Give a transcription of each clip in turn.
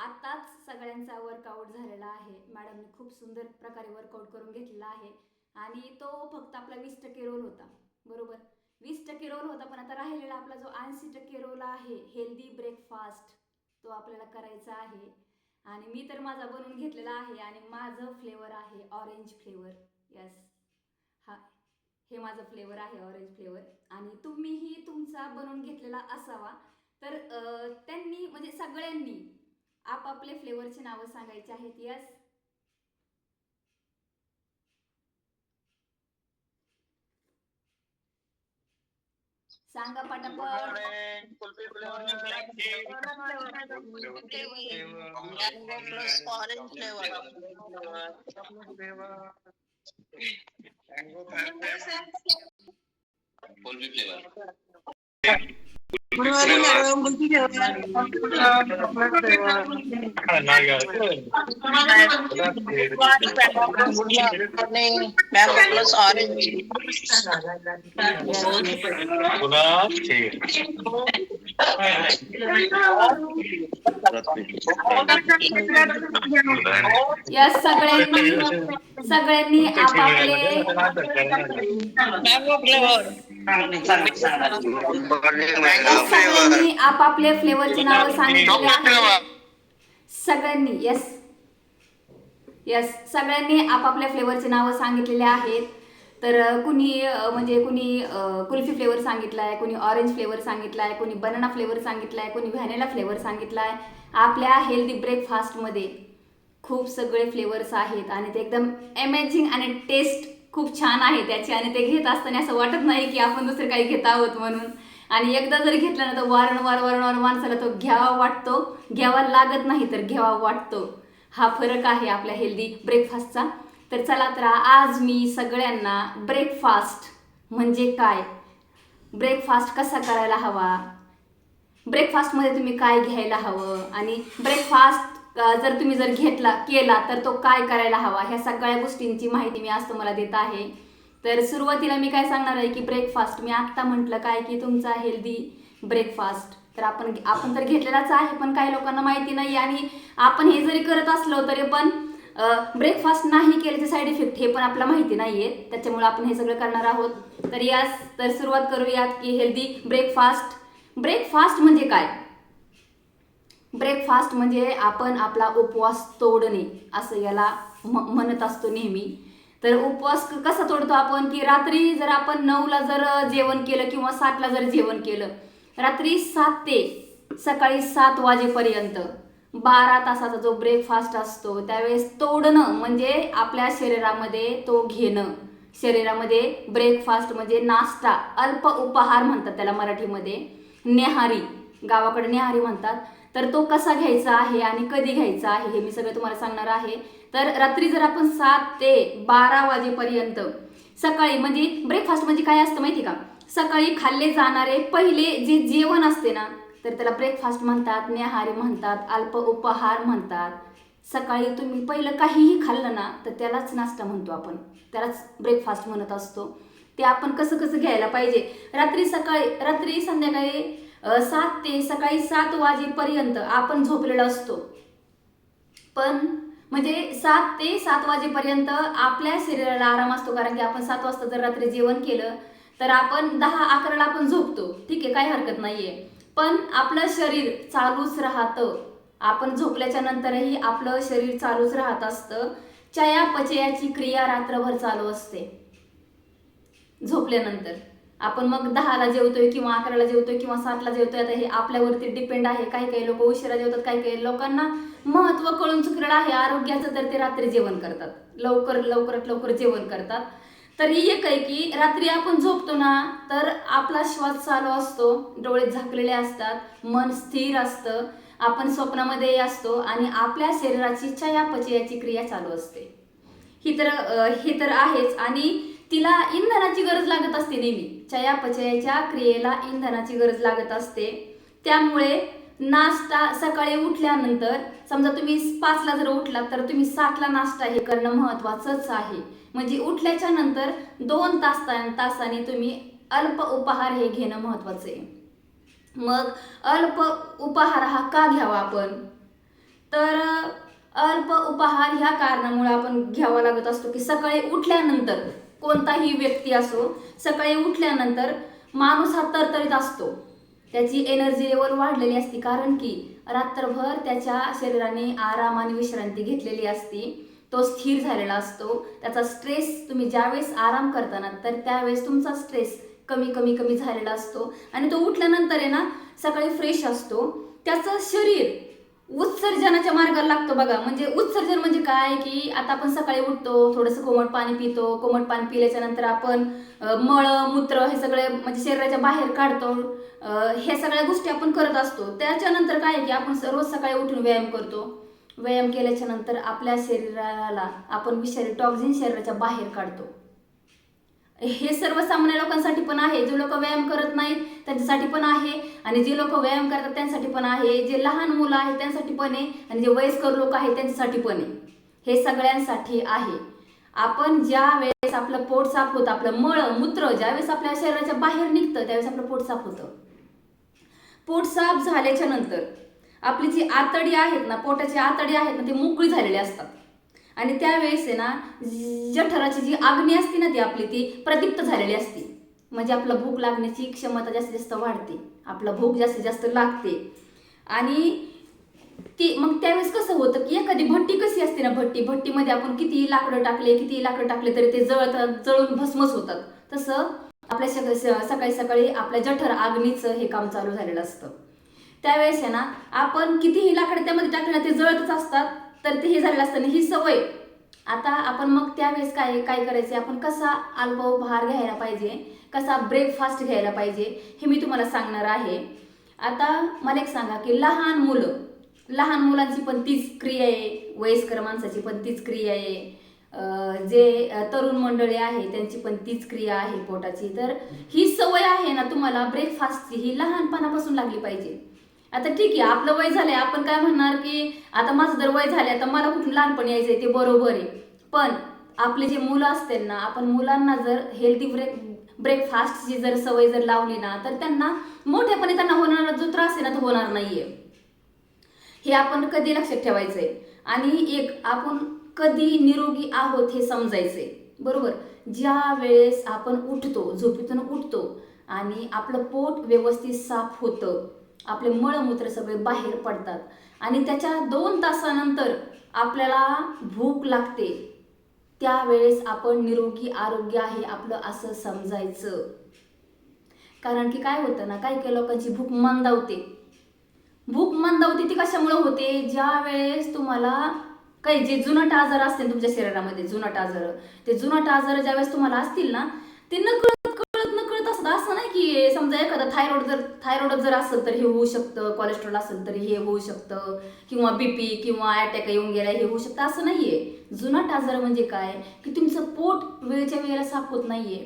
आताच सगळ्यांचा वर्कआउट झालेला आहे. मॅडमने खूप सुंदर प्रकारे वर्कआउट करून घेतलेला आहे आणि तो फक्त आपला 20% रोल होता. बरोबर, 20% रोल होता, पण आता राहिलेला आपला जो 80% रोल आहे हेल्दी ब्रेकफास्ट, तो आपल्याला करायचा आहे. आणि मी तर माझा बनवून घेतलेला आहे आणि माझं फ्लेवर आहे ऑरेंज फ्लेवर. यस, हा, हे माझं फ्लेवर आहे ऑरेंज फ्लेवर. आणि तुम्हीही तुमचा बनवून घेतलेला असावा. तर त्यांनी म्हणजे सगळ्यांनी आपापले फ्लेवरची नावं सांगायची आहेत. यस, सांगा Good पटापट. morning, Kulfi flavor, Mango plus orange flavor, chocolate flavor, mango Kulfi flavor. Good morning, madam. Kulfi flavor, chocolate flavor. Mango plus orange. Yes yes yes, सगळ्यांनी आपापले Mango flavor. यस सगळ्यांनी आपापले फ्लेवरची नावं सांगितलेली आहेत. सगळ्यांनी यस यस सगळ्यांनी आपापल्या फ्लेवरची नावं सांगितलेली आहेत. तर कुणी म्हणजे कुणी कुल्फी फ्लेवर सांगितला आहे, कुणी ऑरेंज फ्लेवर सांगितला आहे, कुणी बनाना फ्लेवर सांगितला आहे, कुणी व्हॅनिला फ्लेवर सांगितला आहे. आपल्या हेल्दी ब्रेकफास्टमध्ये खूप सगळे फ्लेवर्स आहेत आणि ते एकदम अमेझिंग आणि टेस्ट खूप छान आहे त्याची. आणि ते घेत असताना असं वाटत नाही की आपण दुसरं काही घेत आहोत म्हणून. आणि एकदा जर घेतलं ना तर वारंवार माणसाला तो घ्यावा वाटतो, घ्यावा लागत नाही तर घ्यावा वाटतो. हा फरक आहे आपल्या हेल्दी ब्रेकफास्टचा. तर चला, तर आज मी सगळ्यांना ब्रेकफास्ट म्हणजे काय, ब्रेकफास्ट कसा करायला हवा, ब्रेकफास्टमध्ये तुम्ही काय घ्यायला हवं आणि ब्रेकफास्ट जर तुम्ही केला तर तो काय करायला हवा, ह्या सगळ्या गोष्टींची माहिती मी आज तुम्हाला देत आहे. तर सुरुवातीला मी काय सांगणार आहे की ब्रेकफास्ट, मी आत्ता म्हटलं काय की तुमचा हेल्दी ब्रेकफास्ट तर आपण तर घेतलेलाच आहे, पण काही लोकांना माहिती नाही. आणि आपण हे जरी करत असलो तरी पण ब्रेकफास्ट नाही केल्याचे साईड इफेक्ट हे पण आपल्याला माहिती नाही आहे. त्याच्यामुळे आपण हे सगळं करणार आहोत. तर यास तर सुरुवात करूयात की हेल्दी ब्रेकफास्ट. ब्रेकफास्ट म्हणजे काय? ब्रेकफास्ट म्हणजे आपण आपला उपवास तोडणे असं याला म्हणत असतो नेहमी. तर उपवास कसा तोडतो आपण की रात्री जर आपण 9ला जर जेवण केलं किंवा 7ला जर जेवण केलं, रात्री 7 ते सकाळी 7 वाजेपर्यंत 12 तासाचा जो ब्रेकफास्ट असतो त्यावेळेस तोडणं म्हणजे आपल्या शरीरामध्ये तो घेणं. शरीरामध्ये ब्रेकफास्ट म्हणजे नाश्ता, अल्प उपहार म्हणतात त्याला मराठीमध्ये, नेहारी, गावाकडे नेहारी म्हणतात. तर तो कसा घ्यायचा आहे आणि कधी घ्यायचा आहे हे मी सगळं तुम्हाला सांगणार आहे. तर रात्री जर आपण 7 ते 12 वाजेपर्यंत सकाळी, म्हणजे ब्रेकफास्ट म्हणजे काय असतं माहिती का, सकाळी खाल्ले जाणारे पहिले जे जेवण असते ना तर त्याला ब्रेकफास्ट म्हणतात, नेहारी म्हणतात, अल्प उपहार म्हणतात. सकाळी तुम्ही पहिलं काहीही खाल्लं ना तर त्यालाच नाश्ता म्हणतो आपण, त्यालाच ब्रेकफास्ट म्हणत असतो. ते आपण कसं कसं घ्यायला पाहिजे, रात्री संध्याकाळी 7 ते सकाळी 7 वाजेपर्यंत आपण झोपलेलो असतो. पण म्हणजे 7 ते 7 वाजेपर्यंत आपल्या शरीराला आराम असतो, कारण की आपण 7 वाजता जर रात्री जेवण केलं तर आपण 10-11ला आपण झोपतो. ठीक आहे, काही हरकत नाहीये. पण आपलं शरीर चालूच राहतं, आपण झोपल्याच्या नंतरही आपलं शरीर चालूच राहत असतं. चयापचयाची क्रिया रात्रभर चालू असते. झोपल्यानंतर आपण मग 10ला जेवतोय किंवा 11ला जेवतोय किंवा 7ला जेवतोय, आता हे आपल्यावरती डिपेंड आहे. काही लोक उशिरा जेवतात, काही लोकांना महत्त्व कळून चुकलेलं आहे आरोग्याचं, तर ते रात्री जेवण करतात, लवकर जेवण करतात. तर ही एक आहे की रात्री आपण झोपतो ना तर आपला श्वास चालू असतो, डोळे झाकलेले असतात, मन स्थिर असतं, आपण स्वप्नामध्ये असतो आणि आपल्या शरीराची चयापचयाची क्रिया चालू असते. ही तर आहेच. आणि तिला इंधनाची गरज लागत असते नेहमी, चयापचयाच्या क्रियेला इंधनाची गरज लागत असते. त्यामुळे नाश्ता सकाळी उठल्यानंतर, समजा तुम्ही 5ला जर उठलात तर तुम्ही 7ला नाश्ता हे करणं महत्त्वाचंच आहे. म्हणजे उठल्याच्या नंतर 2 तासांनी तुम्ही अल्प उपहार हे घेणं महत्त्वाचं आहे. मग अल्प उपहार हा का घ्यावा आपण, तर अल्प उपाहार ह्या कारणामुळे आपण घ्यावा लागत असतो की सकाळी उठल्यानंतर कोणताही व्यक्ती असो, सकाळी उठल्यानंतर माणूस हा तरतरीत असतो, त्याची एनर्जी लेवल वाढलेली असते, कारण की रात्रभर त्याच्या शरीराने आराम आणि विश्रांती घेतलेली असते, तो स्थिर झालेला असतो. त्याचा स्ट्रेस, तुम्ही ज्यावेळेस आराम करताना तर त्यावेळेस तुमचा स्ट्रेस कमी कमी कमी झालेला असतो आणि तो उठल्यानंतर आहे ना सकाळी फ्रेश असतो. त्याचं शरीर उत्सर्जनाच्या मार्गाला लागतो बघा. म्हणजे उत्सर्जन म्हणजे काय की आता आपण सकाळी उठतो, थोडंसं कोमट पाणी पितो, कोमट पाणी पिल्याच्या नंतर आपण मळ मूत्र हे सगळे म्हणजे शरीराच्या बाहेर काढतो. हे सगळ्या गोष्टी आपण करत असतो. त्याच्यानंतर काय आहे की आपण रोज सकाळी उठून व्यायाम करतो. व्यायाम केल्याच्या नंतर आपल्या शरीराला आपण विषारी टॉक्झिन शरीराच्या बाहेर काढतो. हे सर्वसामान्य लोकांसाठी पण आहे, जे लोक व्यायाम करत नाहीत त्यांच्यासाठी पण आहे, आणि जे लोक व्यायाम करतात त्यांसाठी पण आहे, जे लहान मुलं आहेत त्यांसाठी पण आहे, आणि जे वयस्कर लोक आहेत त्यांच्यासाठी पण आहे. हे सगळ्यांसाठी आहे. आपण ज्या वेळेस आपलं पोट साफ होतं, आपलं मळ मूत्र ज्यावेळेस आपल्या शरीराच्या बाहेर निघतं त्यावेळेस आपलं पोट साफ होतं. पोट साफ झाल्याच्या नंतर आपली जी आतडी आहेत ना, पोटाची आतडी आहेत ना, ती मोकळी झालेली असतात, आणि त्यावेळेस आहे ना जठराची जी अग्नी असते ना ती आपली ती प्रदीप्त झालेली असते. म्हणजे आपला भूक लागण्याची क्षमता जास्तीत जास्त वाढते, आपला भूक जास्तीत जास्त लागते. आणि ती मग त्यावेळेस कसं होतं की एखादी भट्टी कशी असते ना, भट्टीमध्ये आपण किती लाकडं टाकले तरी ते जळून भस्मच होतात. तसं आपल्या सकाळी सकाळी आपल्या जठर अग्नीचं हे काम चालू झालेलं असतं. त्यावेळेस आहे ना आपण कितीही लाकडं त्यामध्ये टाकले ना ते जळतच असतात, तर ते हे झालेलं असतं. ही सवय आता आपण मग त्यावेळेस काय करायचे, आपण कसा अल्प उपहार घ्यायला पाहिजे, कसा ब्रेकफास्ट घ्यायला पाहिजे हे मी तुम्हाला सांगणार आहे. आता मला एक सांगा की लहान मुलांची पण तीच क्रिया आहे, वयस्कर माणसाची पण तीच क्रिया आहे, जे तरुण मंडळी आहे त्यांची पण तीच क्रिया आहे पोटाची. तर ही सवय आहे ना तुम्हाला ब्रेकफास्टची, ही लहानपणापासून लागली पाहिजे. आता ठीक आहे, आपलं वय झालंय, आपण काय म्हणणार की आता माझं जर वय झालंय आता मला कुठून लहानपणी यायचंय, ते बरोबर आहे. पण आपले जे मुलं असतील ना, आपण मुलांना जर हेल्दी ब्रेकफास्टची जर सवय जर लावली ना, तर त्यांना मोठ्यापणे त्यांना होणारा जो त्रास आहे ना तो होणार नाहीये. हे आपण कधी लक्षात ठेवायचंय. आणि एक आपण कधी निरोगी आहोत हे समजायचंय, बरोबर. ज्या वेळेस आपण उठतो, झोपेतून उठतो आणि आपलं पोट व्यवस्थित साफ होतं, आपले मळमूत्र सगळे बाहेर पडतात, आणि त्याच्या 2 तासानंतर आपल्याला भूक लागते, त्यावेळेस आपण निरोगी आरोग्य आहे आपलं असं समजायचं. कारण की काय होतं ना, काही लोकांची भूक मंदावते. ती कशामुळे होते, ज्या वेळेस तुम्हाला काही जे जुनाट आजार असतील तुमच्या शरीरामध्ये, ते जुनाट आजार ज्यावेळेस तुम्हाला असतील ना, ते नकळत असतं. असं नाही की समजा एखादा थायरॉइड जर असेल तर हे होऊ शकतं, कोलेस्ट्रॉल असेल तर हे होऊ शकतं, किंवा बीपी किंवा अटॅक येऊन गेला हे होऊ शकतं, असं नाहीये. जुनाट आजार म्हणजे काय की तुमचं पोट वेळच्या वेळेला साफ होत नाहीये.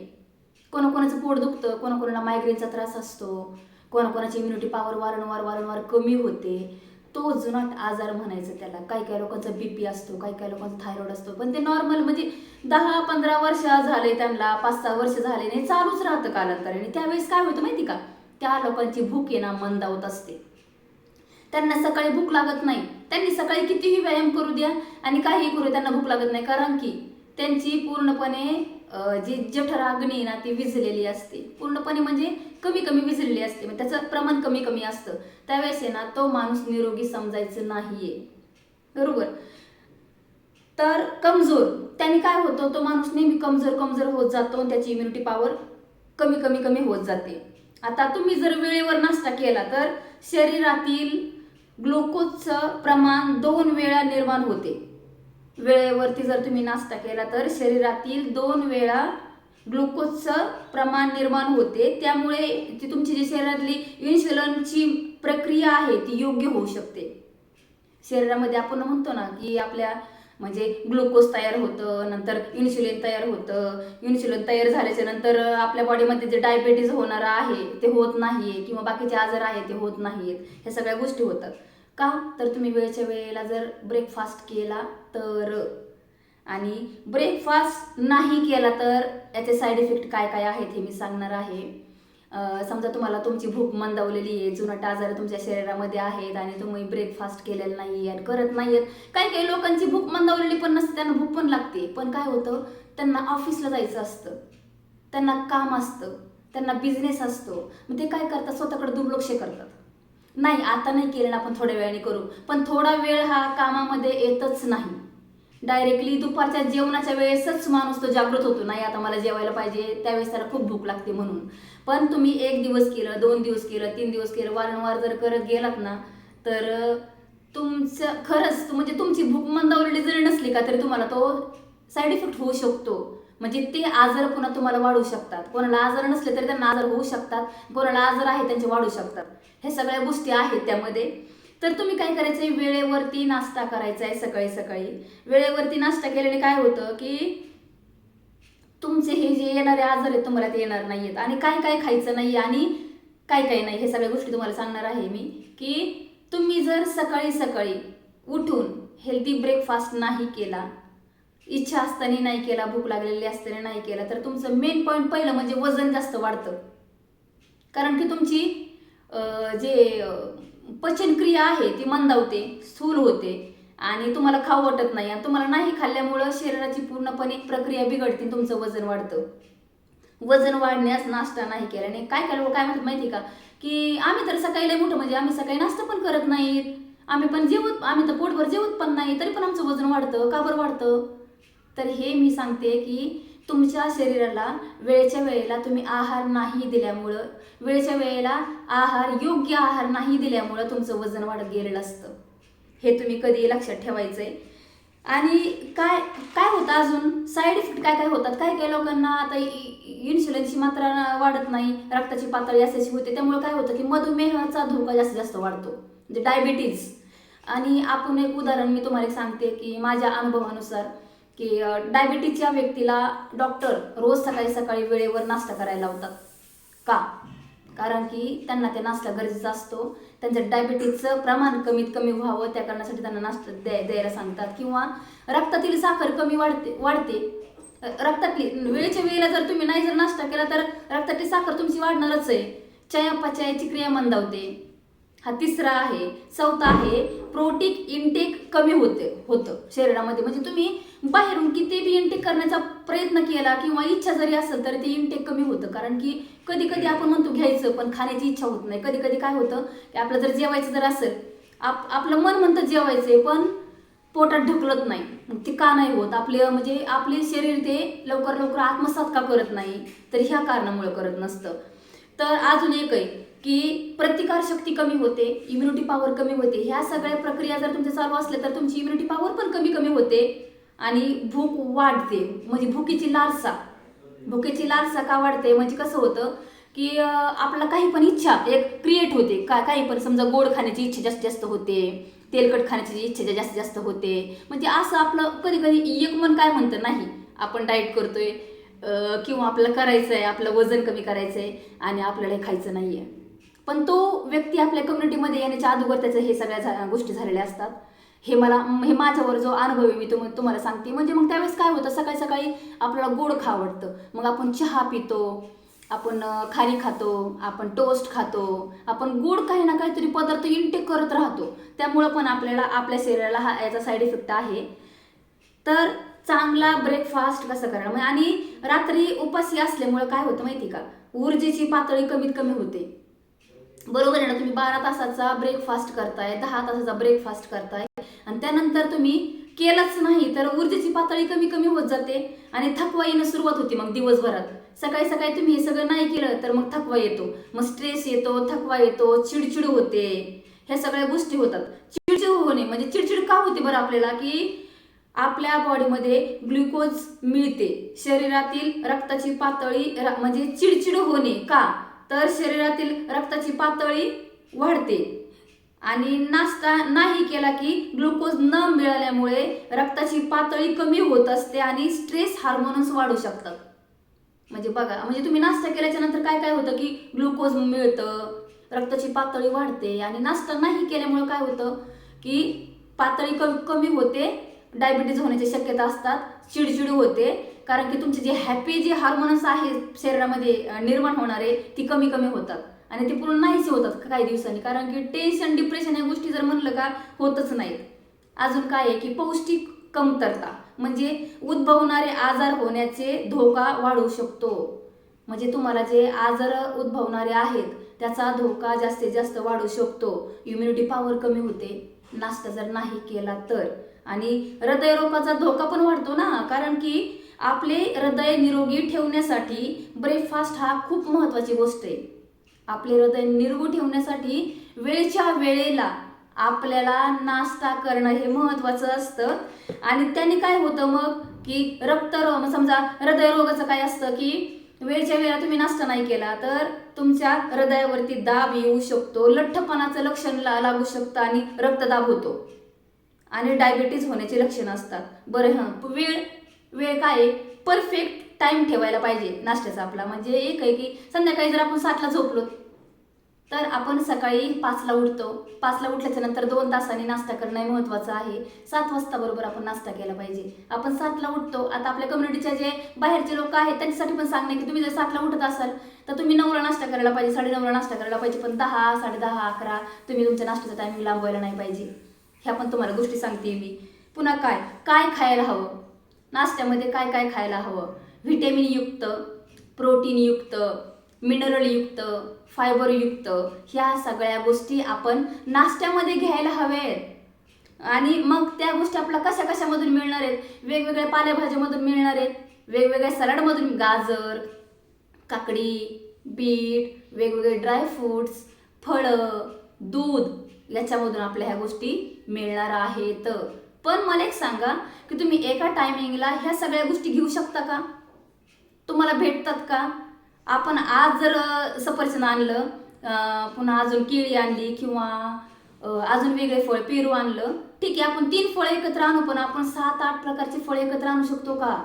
कोणाकोणाचं पोट दुखतं, कोणाकोणाला मायग्रेनचा त्रास असतो, कोणाकोणाची इम्युनिटी पॉवर वारंवार कमी होते, तो जुनाट आजार म्हणायचं त्याला. काही लोकांचा बीपी असतो, काही लोकांचा थायरॉइड असतो, पण ते नॉर्मल म्हणजे 10-15 वर्ष झाले त्यांना, 5-6 वर्ष झाले नाही, चालूच राहतं कालांतराने. त्यावेळेस काय होतं माहिती का, त्या लोकांची भूक आहे ना मंदावत असते, त्यांना सकाळी भूक लागत नाही. त्यांनी सकाळी कितीही व्यायाम करू द्या आणि काहीही करू, त्यांना भूक लागत नाही, कारण की त्यांची पूर्णपणे जी जठराग्नी ना ती विझलेली असते, पूर्णपणे म्हणजे कमी विझलेली असते, म्हणजे त्याचं प्रमाण कमी असतं. त्यावेळेस आहे ना तो माणूस निरोगी समजायचं नाहीये, बरोबर. तर कमजोर, त्याने काय होतं, तो माणूस नेहमी कमजोर होत जातो आणि त्याची इम्युनिटी पॉवर कमी होत जाते. आता तुम्ही जर वेळेवर नाश्ता केला तर शरीरातील ग्लुकोजचं प्रमाण 2 वेळा निर्माण होते. वेळेवरती जर तुम्ही नाश्ता केला तर शरीरातील 2 वेळा ग्लुकोजचं प्रमाण निर्माण होते. त्यामुळे ती तुमची जी शरीरातली इन्शुलिनची प्रक्रिया आहे ती योग्य होऊ शकते. शरीरामध्ये आपण म्हणतो ना की आपल्या म्हणजे ग्लुकोज तयार होतं, नंतर इन्शुलिन तयार होतं, इन्शुलिन तयार झाल्याच्या नंतर आपल्या बॉडीमध्ये जे डायबिटीज होणार आहे ते होत नाहीये, किंवा बाकीचे आजार आहे ते होत नाहीत. ह्या सगळ्या गोष्टी होतात का, तर तुम्ही वेळच्या वेळेला जर ब्रेकफास्ट केला तर. आणि ब्रेकफास्ट नाही केला तर याचे साईड इफेक्ट काय आहेत हे मी सांगणार आहे. समजा तुम्हाला तुमची भूक मंदावलेली आहे, जुनाट आजार तुमच्या शरीरामध्ये आहेत आणि तुम्ही ब्रेकफास्ट केलेला नाही आणि करत नाहीयेत. काही काही लोकांची भूक मंदावलेली पण नसते, त्यांना भूक पण लागते, पण काय होतं, त्यांना ऑफिसला जायचं असतं, त्यांना काम असतं, त्यांना बिझनेस असतो. मग ते काय करतात, स्वतःकडे दुर्लक्ष करतात. नाही आता नाही केलं ना, आपण थोड्या वेळाने करू, पण थोडा वेळ हा कामामध्ये येतच नाही. डायरेक्टली दुपारच्या जेवणाच्या वेळेसच माणूस तो जागृत होतो, नाही आता मला जेवायला पाहिजे, त्यावेळेस त्याला खूप भूक लागते म्हणून. पण तुम्ही 1 दिवस केलं, 2 दिवस केलं, 3 दिवस केलं, वारंवार जर करत गेलात ना, तर तुमचं खरंच म्हणजे तुमची भूक मंदावलेली जरी नसली का तरी तुम्हाला तो साईड इफेक्ट होऊ शकतो. म्हणजे ते आजार पुन्हा तुम्हाला वाढू शकतात. कोणाला आजार नसले तरी त्यांना आजार होऊ शकतात, कोणाला आजार आहे त्यांचे वाढू शकतात. हे सगळ्या गोष्टी आहेत त्यामध्ये. तर तुम्ही काय करायचंय, वेळेवरती नाश्ता करायचा आहे. सकाळी सकाळी वेळेवरती नाश्ता केल्याने काय होतं की तुमचे हे जे येणारे आजार आहेत तुम्हाला ते येणार नाहीयेत. आणि काय काय खायचं नाही आणि काय काय नाही हे सगळ्या गोष्टी तुम्हाला सांगणार आहे मी. की तुम्ही जर सकाळी सकाळी उठून हेल्दी ब्रेकफास्ट नाही केला, इच्छा असताना नाही केला, भूक लागलेली असताना नाही केला, तर तुमचं मेन पॉईंट पहिलं म्हणजे वजन जास्त वाढतं. कारण की तुमची जे पचनक्रिया आहे ती मंदावते, स्थूल होते आणि तुम्हाला खाऊ वाटत नाही. आणि तुम्हाला नाही खाल्ल्यामुळं शरीराची पूर्णपणे प्रक्रिया बिघडते, तुमचं वजन वाढतं. वजन वाढण्यास नाश्ता नाही केल्याने काय काय लोक काय म्हणतात माहिती का, की आम्ही तर सकाळी लय मोठं म्हणजे आम्ही सकाळी नाश्ता पण करत नाहीत, आम्ही तर पोटभर जेवत पण नाही, तरी पण आमचं वजन वाढतं. का बरं वाढतं? तर हे मी सांगते की तुमच्या शरीराला वेळेच्या वेळेला तुम्ही आहार नाही दिल्यामुळं, वेळेच्या वेळेला योग्य आहार नाही दिल्यामुळं तुमचं वजन वाढत गेलेलं असतं. हे तुम्ही कधी लक्षात ठेवायचंय. आणि काय काय होतं अजून साईड इफेक्ट काय काय होतात, काय काय लोकांना आता इन्शुलिनची मात्रा वाढत नाही, रक्ताची पातळी असायची होते, त्यामुळे काय होतं की मधुमेहाचा धोका जास्तीत जास्त वाढतो, म्हणजे डायबिटीज. आणि आपण एक उदाहरण मी तुम्हाला सांगते की माझ्या अनुभवानुसार की डायबिटीजच्या व्यक्तीला डॉक्टर रोज सकाळी सकाळी वेळेवर नाश्ता करायला लावतात. का? कारण की त्यांना ते नाश्ता गरजेचा असतो. त्यांचं डायबिटीजचं प्रमाण कमीत कमी व्हावं त्या कारणासाठी त्यांना नाश्ता द्यायला सांगतात. किंवा रक्तातील साखर कमी वाढते रक्तातली वेळेच्या वेळेला जर तुम्ही नाही जर नाश्ता केला तर रक्तातली साखर तुमची वाढणारच आहे. चयापचयाची क्रिया मंदावते. हा तिसरा आहे. चौथा आहे प्रोटीन इनटेक कमी होतं शरीरामध्ये. म्हणजे तुम्ही बाहेरून किती बी इनटेक करण्याचा प्रयत्न केला किंवा इच्छा जरी असेल तर ते इनटेक कमी होतं. कारण की कधी कधी आपण म्हणतो घ्यायचं पण खाण्याची इच्छा होत नाही. कधी कधी काय होतं की आपलं जर जेवायचं जर असेल, आपलं मन म्हणतं जेवायचंय पण पोटात ढकलत नाही. मग ते का नाही होत, आपले शरीर ते लवकर लवकर आत्मसात का करत नाही, तर ह्या कारणामुळे करत नसतं. तर अजून एक आहे की प्रतिकारशक्ती कमी होते, इम्युनिटी पॉवर कमी होते. ह्या सगळ्या प्रक्रिया जर तुमच्या चालू असल्या तर तुमची इम्युनिटी पॉवर पण कमी होते आणि भूक वाढते. म्हणजे भुकेची लालसा का वाढते, म्हणजे कसं होतं की आपला काही पण इच्छा एक क्रिएट होते. काही पण समजा गोड खाण्याची इच्छा जास्तीत जास्त होते, तेलकट खाण्याची इच्छा जास्तीत जास्त होते. म्हणजे असं आपलं कधी कधी एक मन काय म्हणतं नाही आपण डाएट करतोय किंवा आपल्याला करायचं आहे, आपलं वजन कमी करायचं आहे आणि आपल्याला हे खायचं नाही आहे. पण तो व्यक्ती आपल्या कम्युनिटीमध्ये येण्याच्या अगोदर त्याचं हे सगळ्या गोष्टी झालेल्या असतात. हे माझ्यावर जो अनुभव आहे मी तुम्हाला सांगते. म्हणजे मग त्यावेळेस काय होतं, सकाळी सकाळी आपल्याला गोड खावं वाटतं, मग आपण चहा पितो, आपण खारी खातो, आपण टोस्ट खातो, आपण गोड काही ना काहीतरी पदार्थ इनटेक करत राहतो. त्यामुळं पण आपल्या शरीराला याचा साईड इफेक्ट आहे. तर चांगला ब्रेकफास्ट कसं करायला, आणि रात्री उपाशी असल्यामुळे काय होतं माहिती का, ऊर्जेची पातळी कमीत कमी होते. बरोबर आहे ना, तुम्ही 12 तासाचा ब्रेकफास्ट करताय, 10 तासाचा ब्रेकफास्ट करताय आणि त्यानंतर तुम्ही केलंच नाही तर ऊर्जेची पातळी कमी होत जाते आणि थकवा येणं सुरुवात होती. मग दिवसभरात सकाळी सकाळी तुम्ही हे सगळं नाही केलं तर मग थकवा येतो, मग स्ट्रेस येतो, थकवा येतो, चिडचिड होते, ह्या सगळ्या गोष्टी होतात. चिडचिड होणे म्हणजे चिडचिड का होते बरं आपल्याला, की आपल्या बॉडीमध्ये ग्लुकोज मिळते, शरीरातील रक्ताची पातळी म्हणजे चिडचिड होणे का, तर शरीरातील रक्ताची पातळी वाढते आणि नाश्ता नाही केला की ग्लुकोज न मिळाल्यामुळे रक्ताची पातळी कमी होत असते आणि स्ट्रेस हार्मोन्स वाढू शकतात. म्हणजे बघा, म्हणजे तुम्ही नाश्ता केल्याच्या नंतर काय काय होतं की ग्लुकोज मिळतं, रक्ताची पातळी वाढते आणि नाश्ता नाही केल्यामुळे काय होतं की पातळी कमी होते, डायबिटीज होण्याची शक्यता असतात, चिडचिड होते, कारण की तुमचे जे हॅपी जे हार्मोन्स आहेत शरीरामध्ये निर्माण होणारे ती कमी कमी होतात आणि ते पूर्ण नाहीसे होतात काही दिवसांनी, कारण की टेन्शन डिप्रेशन या गोष्टी जर म्हणलं का होतच नाहीत. अजून काय आहे की पौष्टिक कमतरता म्हणजे उद्भवणारे आजार होण्याचे धोका वाढवू शकतो. म्हणजे तुम्हाला जे आजार उद्भवणारे आहेत त्याचा धोका जास्तीत जास्त वाढू शकतो. इम्युनिटी पॉवर कमी होते नाश्ता जर नाही केला तर. आणि हृदयरोगाचा धोका पण वाढतो ना, कारण की आपले हृदय निरोगी ठेवण्यासाठी ब्रेकफास्ट हा खूप महत्त्वाची गोष्ट आहे. आपले हृदय निरोगी ठेवण्यासाठी वेळच्या वेळेला आपल्याला नाश्ता करणं हे महत्त्वाचं असतं. आणि त्याने काय होतं मग की समजा हृदयरोगाचं काय असतं की वेळच्या वेळेला तुम्ही नाश्ता नाही केला तर तुमच्या हृदयावरती दाब येऊ शकतो, लठ्ठपणाचं लक्षण लागू शकतं आणि रक्तदाब होतो आणि डायबिटीज होण्याची लक्षणं असतात. बरं वेळ काय आहे, परफेक्ट टाइम ठेवायला पाहिजे नाश्त्याचा आपला. म्हणजे एक आहे की संध्याकाळी जर आपण 7ला झोपलो तर आपण सकाळी 5ला उठतो. 5ला उठल्याच्या नंतर 2 तासांनी नाश्ता करणं महत्त्वाचं आहे. 7 वाजता बरोबर आपण नाश्ता केला पाहिजे. आपण 7ला उठतो. आता आपल्या कम्युनिटीचे जे बाहेरचे लोक आहेत त्यांच्यासाठी पण सांगणे की तुम्ही जर 7ला उठत असाल तर तुम्ही 9ला नाश्ता करायला पाहिजे, 9:30ला नाश्ता करायला पाहिजे. पण 10, 10:30, 11 तुम्ही तुमच्या नाश्त्याचा टायमिंग लांबवायला नाही पाहिजे. ह्या पण तुम्हाला गोष्टी सांगते मी. पुन्हा काय खायला हवं नाश्त्यामध्ये, काय काय खायला हवं. व्हिटॅमिनयुक्त, प्रोटीनयुक्त, मिनरलयुक्त, फायबरयुक्त ह्या सगळ्या गोष्टी आपण नाश्त्यामध्ये घ्यायला हवेत. आणि मग त्या गोष्टी आपल्याला कशामधून मिळणार आहेत, वेगवेगळ्या पालेभाज्यामधून मिळणार आहेत, वेगवेगळ्या सलाडमधून, गाजर, काकडी, बीट, वेगवेगळे ड्रायफ्रूट्स, फळं, दूध याच्यामधून आपल्या ह्या गोष्टी मिळणार आहेत. पण मला एक सांगा की तुम्ही एका टायमिंगला ह्या सगळ्या गोष्टी घेऊ शकता का, तुम्हाला भेटतात का. आपण आज जर सफरचंद आणलं, पुन्हा अजून केळी आणली किंवा अजून वेगळे फळ पेरू आणलं, ठीक आहे आपण 3 फळं एकत्र आणू, पण आपण 7-8 प्रकारचे फळ एकत्र आणू शकतो का.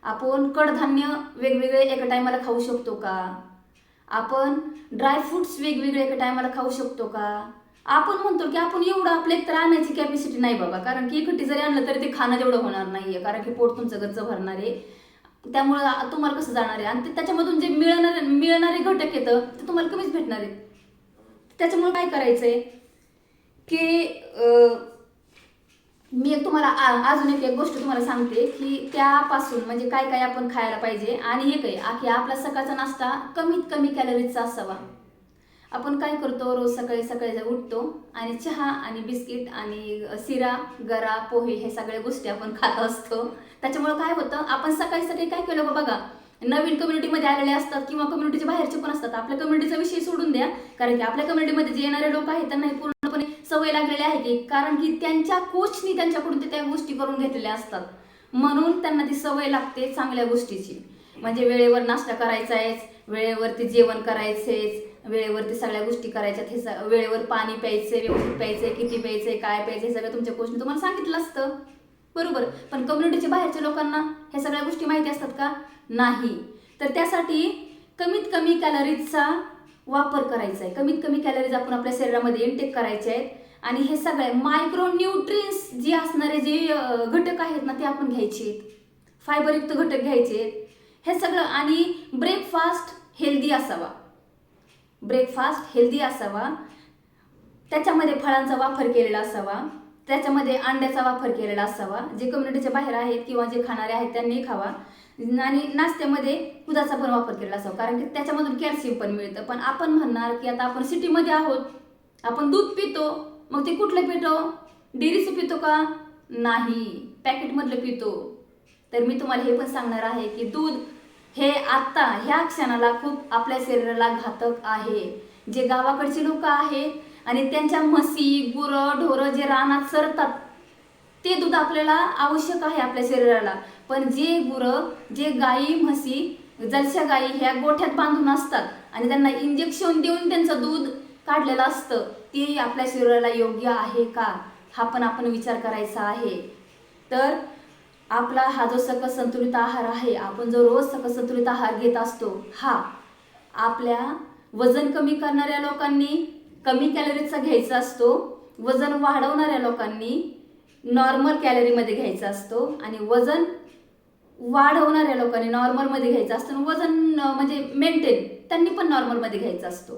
आपण कडधान्य वेगवेगळे एका टायमाला खाऊ शकतो का. आपण ड्रायफ्रुट्स वेगवेगळे एका टायमाला खाऊ शकतो का. आपण म्हणतो की आपण एवढं आपल्या एकतर आणण्याची कॅपॅसिटी नाही बाबा, कारण की एकटी जरी आणलं तरी ते खाणं तेवढं होणार नाहीये, कारण की पोट तुमचं गच्च भरणार आहे. त्यामुळं तुम्हाला कसं जाणार आहे आणि त्याच्यामधून जे मिळणारे घटक येतं ते तुम्हाला कमीच भेटणार आहेत. त्याच्यामुळे काय करायचंय की मी तुम्हाला अजून एक गोष्ट तुम्हाला सांगते की त्यापासून म्हणजे काय काय आपण खायला पाहिजे. आणि हे काय की आपला सकाळचा नाश्ता कमीत कमी कॅलरीजचा असावा. आपण काय करतो, रोज सकाळी उठतो आणि चहा आणि बिस्किट आणि शिरा, गरा, पोहे हे सगळ्या गोष्टी आपण खात असतो. त्याच्यामुळे काय होतं, आपण सकाळी काय केलं बघा, नवीन कम्युनिटीमध्ये आलेले असतात किंवा कम्युनिटीच्या बाहेरचे पण असतात. आपल्या कम्युनिटीचा विषय सोडून द्या, कारण की आपल्या कम्युनिटीमध्ये जे येणारे लोक आहेत त्यांना पूर्णपणे सवय लागलेली आहे की, कारण की त्यांच्या कोचनी त्यांच्याकडून ते त्या गोष्टी करून घेतलेल्या असतात, म्हणून त्यांना ती सवय लागते चांगल्या गोष्टीची. म्हणजे वेळेवर नाश्ता करायचा आहे, वेळेवरती जेवण करायचेच, वेळेवरती सगळ्या गोष्टी करायच्यात, हे वेळेवर पाणी प्यायचे, व्यवस्थित प्यायचे, किती प्यायचे, काय प्यायचे, हे सगळं तुमच्या कोचने तुम्हाला सांगितलं असतं बरोबर. पण कम्युनिटीच्या बाहेरच्या लोकांना ह्या सगळ्या गोष्टी माहिती असतात का, नाही. तर त्यासाठी कमीत कमी कॅलरीजचा वापर करायचा आहे. कमीत कमी कॅलरीज आपण आपल्या शरीरामध्ये इनटेक करायचे आहेत. आणि हे सगळे मायक्रो न्यूट्रियन्स जे असणारे जे घटक आहेत ना ते आपण घ्यायचे आहेत, फायबरयुक्त घटक घ्यायचे आहेत हे सगळं. आणि ब्रेकफास्ट हेल्दी असावा, ब्रेकफास्ट हेल्दी असावा, त्याच्यामध्ये फळांचा वापर केलेला असावा, त्याच्यामध्ये अंड्याचा वापर केलेला असावा. जे कम्युनिटीच्या बाहेर आहेत किंवा जे खाणारे आहेत त्यांनी खावा. आणि नाश्त्यामध्ये दुधाचा पण वापर केलेला असावा, कारण की त्याच्यामधून कॅल्शियम पण मिळतं. पण आपण म्हणणार की आता आपण सिटीमध्ये आहोत, आपण दूध पितो, मग ते कुठलं पितो, डेअरीचं पितो का, नाही, पॅकेटमधलं पितो. तर मी तुम्हाला हे पण सांगणार आहे की दूध हे आत्ता ह्या क्षणाला खूप आपल्या शरीराला घातक आहे. जे गावाकडचे लोक आहेत आणि त्यांच्या म्हशी, गुरं, ढोरं जे रानात चरतात ते दूध आपल्याला आवश्यक आहे आपल्या शरीराला. पण जे गुरं, जे गाई, म्हशी, जलशा गाई ह्या गोठ्यात बांधून असतात आणि त्यांना इंजेक्शन देऊन त्यांचं दूध काढलेलं असतं, ते आपल्या शरीराला योग्य आहे का, हा पण आपण विचार करायचा आहे. तर आपला हा जो सकस संतुलित आहार आहे, आपण जो रोज सकस संतुलित आहार घेत असतो, हा आपल्या वजन कमी करणाऱ्या लोकांनी कमी कॅलरीजचा घ्यायचा असतो, वजन वाढवणाऱ्या लोकांनी नॉर्मल कॅलरीमध्ये घ्यायचा असतो, आणि वजन वाढवणाऱ्या लोकांनी नॉर्मलमध्ये घ्यायचं असतं आणि वजन म्हणजे मेंटेन त्यांनी पण नॉर्मलमध्ये घ्यायचा असतो.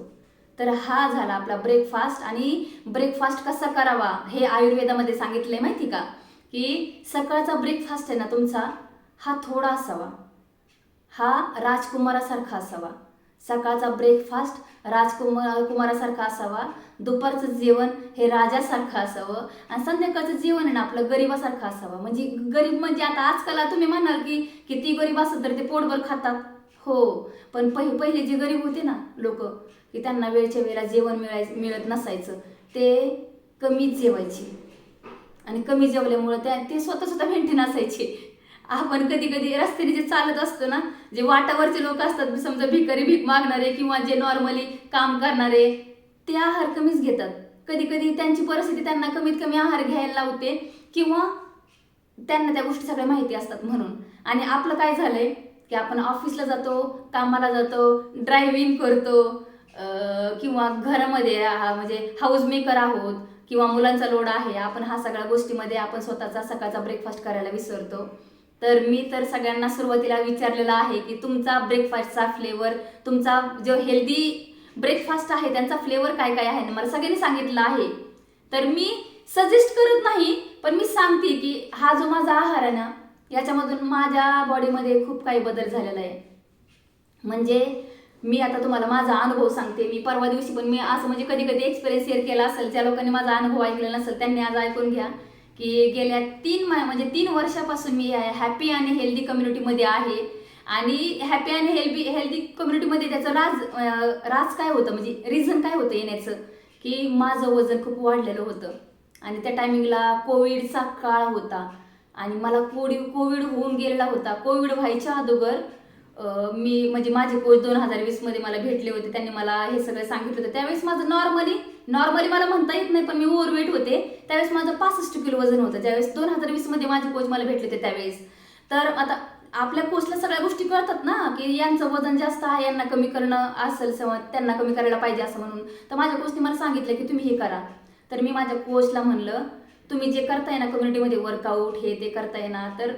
तर हा झाला आपला ब्रेकफास्ट. आणि ब्रेकफास्ट कसा करावा हे आयुर्वेदामध्ये सांगितलंय माहिती का, की सकाळचा ब्रेकफास्ट आहे ना तुमचा, हा थोडा असावा, हा राजकुमारासारखा असावा. सकाळचा ब्रेकफास्ट कुमारासारखा असावा, दुपारचं जेवण हे राजासारखं असावं, आणि संध्याकाळचं जेवण आहे ना आपलं गरिबासारखं असावं. म्हणजे गरीब म्हणजे आता आजकाल तुम्ही म्हणाल की किती गरीब असत तर ते पोटभर खातात, हो, पण पहिले जे गरीब होते ना लोक, की त्यांना वेळच्या वेळेला जेवण मिळत नसायचं, ते कमीच जेवायचे, आणि कमी जेवल्यामुळं ते स्वतः मेंटेन असायचे. आपण कधी कधी रस्त्याने जे चालत असतो ना, जे वाटावरचे लोक असतात, समजा भीक मागणारे किंवा जे नॉर्मली काम करणारे, ते आहार कमीच घेतात. कधी कधी त्यांची परिस्थिती त्यांना कमीत कमी आहार घ्यायला लावते, किंवा त्यांना त्या गोष्टी सगळ्या माहिती असतात म्हणून. आणि आपलं काय झालंय की आपण ऑफिसला जातो, कामाला जातो, ड्रायव्हिंग करतो, किंवा घरामध्ये म्हणजे हाऊस मेकर आहोत, किंवा मुलांचा लोड आहे, आपण हा सगळ्या गोष्टीमध्ये आपण स्वतःचा सकाळचा ब्रेकफास्ट करायला विसरतो. तर मी तर सगळ्यांना सुरुवातीला विचारलेलं आहे की तुमचा ब्रेकफास्टचा फ्लेवर, तुमचा जो हेल्दी ब्रेकफास्ट आहे त्यांचा फ्लेवर काय काय आहे, मला सगळ्यांनी सांगितलं आहे. तर मी सजेस्ट करत नाही, पण मी सांगते की हा जो माझा आहार आहे ना, याच्यामधून माझ्या बॉडीमध्ये खूप काही बदल झालेला आहे. म्हणजे मी आता तुम्हाला माझा अनुभव सांगते. मी परवा दिवशी पण मी असं म्हणजे कधी कधी एक्सपिरियन्स शेअर केला असेल, ज्या लोकांनी माझा अनुभव ऐकलेला नसेल त्यांनी आज ऐकून घ्या, की गेल्या 3 वर्षापासून मी हॅपी आणि हेल्दी कम्युनिटीमध्ये आहे. आणि हॅपी आणि हेल्दी कम्युनिटीमध्ये त्याचं राज काय होतं, म्हणजे रिझन काय होतं येण्याचं, की माझं वजन खूप वाढलेलं होतं. आणि त्या टायमिंगला कोविडचा काळ होता, आणि मला कोविड होऊन गेलेला होता. कोविड व्हायच्या अगोदर मी म्हणजे माझे कोच 2020 मध्ये मला भेटले होते, त्यांनी मला हे सगळं सांगितलं होतं. त्यावेळेस माझं नॉर्मली मला म्हणता येत नाही, पण मी ओव्हरवेट होते. त्यावेळेस माझं 65 किलो वजन होतं, ज्यावेळेस 2020 मध्ये माझे कोच मला भेटले होते त्यावेळेस. तर आता आपल्या कोचला सगळ्या गोष्टी कळतात ना, की यांचं वजन जास्त आहे, यांना कमी करणं असेल, त्यांना कमी करायला पाहिजे असं म्हणून. तर माझ्या कोचने मला सांगितलं की तुम्ही हे करा. तर मी माझ्या कोचला म्हणलं, तुम्ही जे करताय ना कम्युनिटीमध्ये वर्कआउट हे ते करताय ना, तर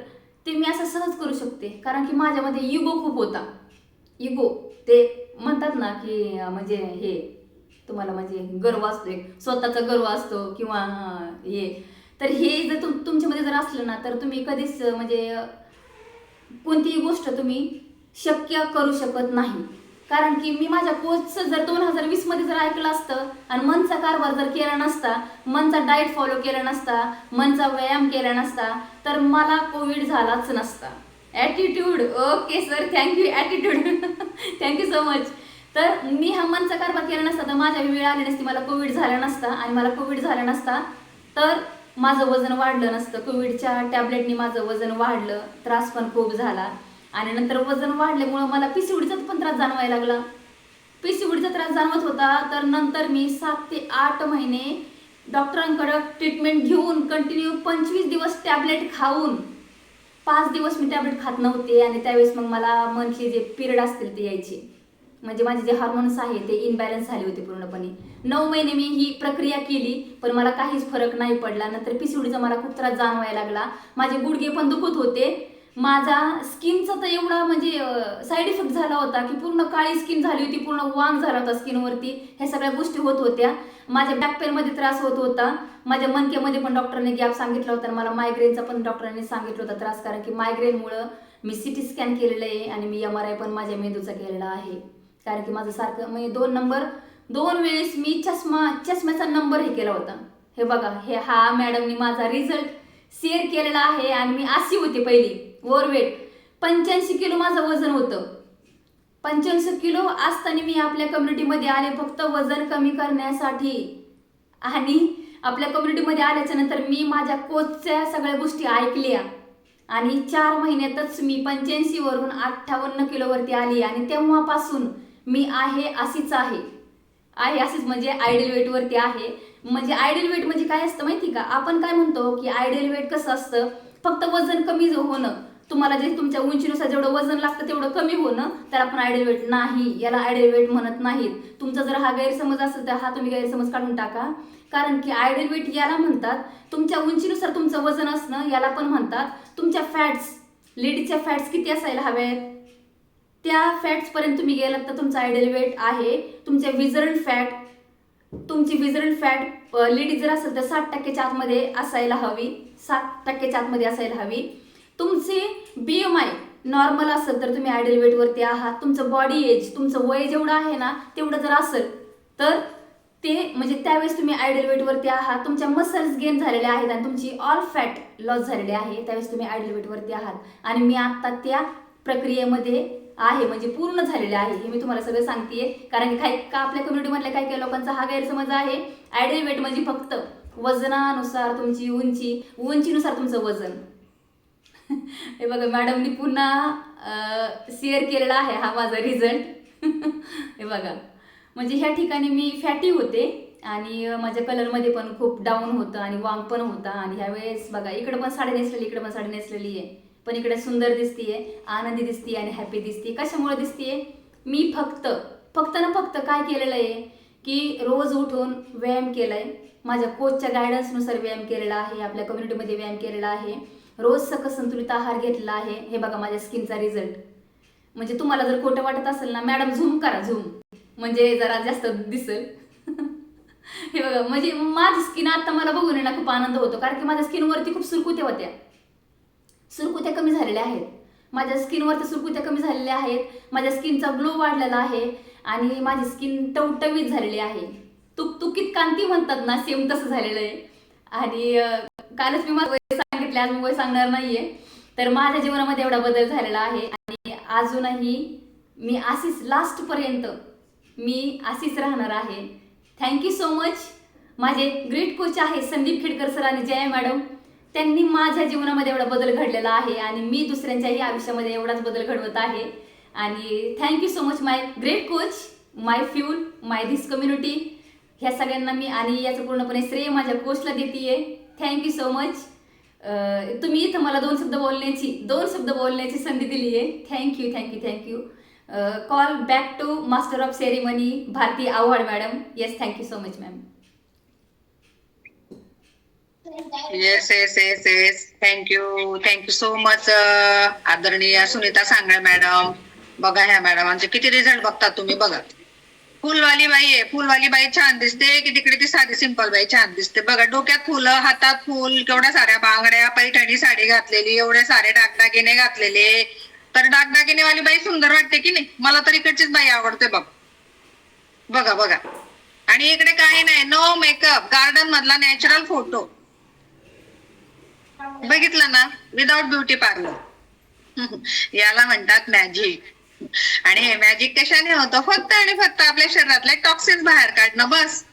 ते मी असं सहज करू शकते, कारण की माझ्यामध्ये इगो खूप होता. इगो ते म्हणतात ना की म्हणजे हे तुम्हाला म्हणजे गर्व असतो, एक स्वतःचा गर्व असतो, किंवा हे. तर हे जर तुमच्यामध्ये जर असलं ना, तर तुम्ही कधीच म्हणजे कोणतीही गोष्ट तुम्ही शक्य करू शकत नाही. कारण की मी माझ्या कोचचं जर 2020 मध्ये जर ऐकलं असतं, आणि मनचा कारभार जर केला नसता, मनचा डाएट फॉलो केला नसता, मनचा व्यायाम केला नसता, तर मला कोविड झालाच नसता. Attitude, okay sir, thank you. Attitude thank you so much. तर मी हा मनचा कारभार केला नसता तर माझ्या वेळ आली नसती, मला कोविड झाला नसता, आणि मला कोविड झाला नसता तर माझं वजन वाढलं नसतं. कोविडच्या टॅबलेटनी माझं वजन वाढलं, त्रास पण खूप झाला, आणि नंतर वजन वाढल्यामुळं मला पीसीओडीचा पण त्रास जाणवायला लागला. पीसीओडीचा त्रास जाणवत होता, तर नंतर मी 7 ते 8 महिने डॉक्टरांकडं ट्रीटमेंट घेऊन कंटिन्यू 25 दिवस टॅबलेट खाऊन, 5 दिवस मी टॅबलेट खात नव्हते. आणि त्यावेळेस मग मला मंथली जे पिरियड असतील ते यायचे, म्हणजे माझे जे हार्मोन्स आहे ते इनबॅलन्स झाले होते पूर्णपणे. 9 महिने मी ही प्रक्रिया केली, पण मला काहीच फरक नाही पडला. नंतर पीसीओडीचा मला खूप त्रास जाणवायला लागला, माझे गुडघे पण दुखत होते, माझा स्किनचा तर एवढा म्हणजे साईड इफेक्ट झाला होता की पूर्ण काळी स्किन झाली होती, पूर्ण वांग झाला होता स्किनवरती. ह्या सगळ्या गोष्टी होत होत्या. माझ्या बॅक पेनमध्ये त्रास होत होता, माझ्या मणक्यामध्ये पण डॉक्टरने गॅप सांगितला होता, आणि मला मायग्रेनचा पण डॉक्टरांनी सांगितलं होता त्रास, कारण की मायग्रेनमुळं मी सिटी स्कॅन केलेलं आहे, आणि मी MRI पण माझ्या मेंदूचा केलेला आहे. कारण की माझं सारखं म्हणजे 2 वेळेस मी चष्म्याचा नंबर हे केला होता. हे बघा, हा मॅडमनी माझा रिझल्ट शेअर केलेला आहे. आणि मी अशी होते पहिली ओव्हरवेट, 85 किलो माझं वजन होतं. 85 किलो असताना मी आपल्या कम्युनिटीमध्ये आले फक्त वजन कमी करण्यासाठी. आणि आपल्या कम्युनिटीमध्ये आल्याच्या नंतर मी माझ्या कोचच्या सगळ्या गोष्टी ऐकल्या, आणि 4 महिन्यातच मी 85 वरून 58 किलोवरती आली. आणि तेव्हापासून मी आहे अशीच म्हणजे आयडियल वेटवरती आहे. म्हणजे आयडियल वेट म्हणजे काय असतं माहिती का, आपण काय म्हणतो की आयडियल वेट कसं असतं, फक्त वजन कमी होणं, तुम्हाला जे तुमच्या उंचीनुसार जेवढं वजन लागतं तेवढं कमी होणं, तर आपण आयडियल वेट नाही, याला आयडियल वेट म्हणत नाहीत. तुमचा जर हा गैरसमज असेल तर हा तुम्ही गैरसमज काढून टाका. कारण की आयडियल वेट याला म्हणतात तुमच्या उंचीनुसार तुमचं वजन असणं, याला पण म्हणतात तुमच्या फॅट्स लेडीजच्या फॅट्स किती असायला हव्यात, त्या फॅट्स पर्यंत तुम्ही गेलात तर तुमचं आयडियल वेट आहे. तुमचे विजरल फॅट, तुमची विजरल फॅट लेडीज जर असेल तर 60% आतमध्ये असायला हवी, 7% आतमध्ये असायला हवी. तुमचे BMI नॉर्मल असेल तर तुम्ही आयडियल वेटवरती आहात. तुमचं बॉडी एज, तुमचं वय जेवढं आहे ना तेवढं जर असेल तर ते म्हणजे त्यावेळेस तुम्ही आयडियल वेटवरती आहात. तुमच्या मसल्स गेन झालेले आहेत आणि तुमची ऑल फॅट लॉस झालेली आहे, त्यावेळेस तुम्ही आयडियल वेटवरती आहात. आणि मी आत्ता त्या प्रक्रियेमध्ये आहे, म्हणजे पूर्ण झालेले आहे. हे मी तुम्हाला सगळं सांगतेय कारण की काही का आपल्या कम्युनिटीमधल्या काही काही लोकांचा हा गैरसमज आहे. आयडियल वेट म्हणजे फक्त वजनानुसार तुमची उंचीनुसार तुमचं वजन. हे बघा मॅडमनी पुन्हा शेअर केलेला आहे हा माझा रिझल्ट. हे बघा म्हणजे ह्या ठिकाणी मी फॅटी होते आणि माझ्या कलरमध्ये पण खूप डाऊन होतं आणि वांग पण होता. आणि ह्यावेळेस बघा इकडे पण साडी नेसलेली, इकडे पण साडी नेसलेली आहे, पण इकडे सुंदर दिसतीये, आनंदी दिसतीये आणि हॅपी दिसते. कशामुळे दिसतीये, मी फक्त ना फक्त काय केलेलं आहे की रोज उठून व्यायाम केलाय, माझ्या कोचच्या गायडन्सनुसार व्यायाम केलेला आहे, आपल्या कम्युनिटीमध्ये व्यायाम केलेला आहे, रोज सकस संतुलित आहार घेतलेला आहे. हे बघा माझ्या स्किनचा रिझल्ट. म्हणजे तुम्हाला जर खोटं वाटत असेल ना मॅडम झूम करा, झूम म्हणजे जरा जास्त दिसेल. हे बघा म्हणजे माझी स्किन आता मला बघून ना खूप आनंद होतो कारण की माझ्या स्किनवरती खूप सुरकुत्या होत्या, सुरकुत्या कमी झालेल्या आहेत. माझ्या स्किनवरती सुरकुत्या कमी झालेल्या आहेत, माझ्या स्किनचा ग्लो वाढलेला आहे आणि माझी स्किन टवटवीत झालेली आहे. तुकतुकीत कांती म्हणतात ना, सेम तसं झालेलं आहे. आणि कालच मी माझं वय सांगितलं, आज मी वय सांगणार नाहीये. तर माझ्या जीवनामध्ये एवढा बदल झालेला आहे आणि अजूनही मी अशीच लास्टपर्यंत मी अशीच राहणार आहे. Thank you so much. माझे ग्रेट कोच आहे संदीप खेडकर सर आणि जया मॅडम, त्यांनी माझ्या जीवनामध्ये एवढा बदल घडलेला आहे आणि मी दुसऱ्यांच्याही आयुष्यामध्ये एवढाच बदल घडवत आहे. आणि thank you so much my great coach, my fuel, my this community. ह्या सगळ्यांना मी आणि याचं पूर्णपणे श्रेय माझ्या कोचला देते. Thank you so much. तुम्ही इथं मला दोन शब्द बोलण्याची संधी दिली आहे. Thank you thank you thank you. Call back to master of ceremony Bharati Awhad madam. Yes, thank you so much ma'am. Yes yes yes yes thank you so much आदरणीय सुनीता सांगळे मॅडम. बघा ह्या मॅडमांचे किती रिझल्ट बघता तुम्ही. बघा फुलवाली बाई आहे, फुलवाली बाई छान दिसते की तिकडे ती साधी सिंपल बाई छान दिसते. बघा डोक्यात फुलं, हातात फुल, केवढ्या साऱ्या बांगड्या, पैठणी साडी घातलेली, एवढे सारे दागदागिने घातलेले, तर दागदागिनेवाली बाई सुंदर वाटते की नाही. मला तर इकडचीच बाई आवडते बघ. बघा बघा. आणि इकडे काही नाही, नो मेकअप, गार्डन मधला नॅचरल फोटो. बघितलं ना, विदाउट ब्युटी पार्लर. याला म्हणतात मॅजिक. आणि हे मॅजिक कशाने होतं, फक्त आणि फक्त आपल्या शरीरातले टॉक्सिन्स बाहेर काढणं, बस.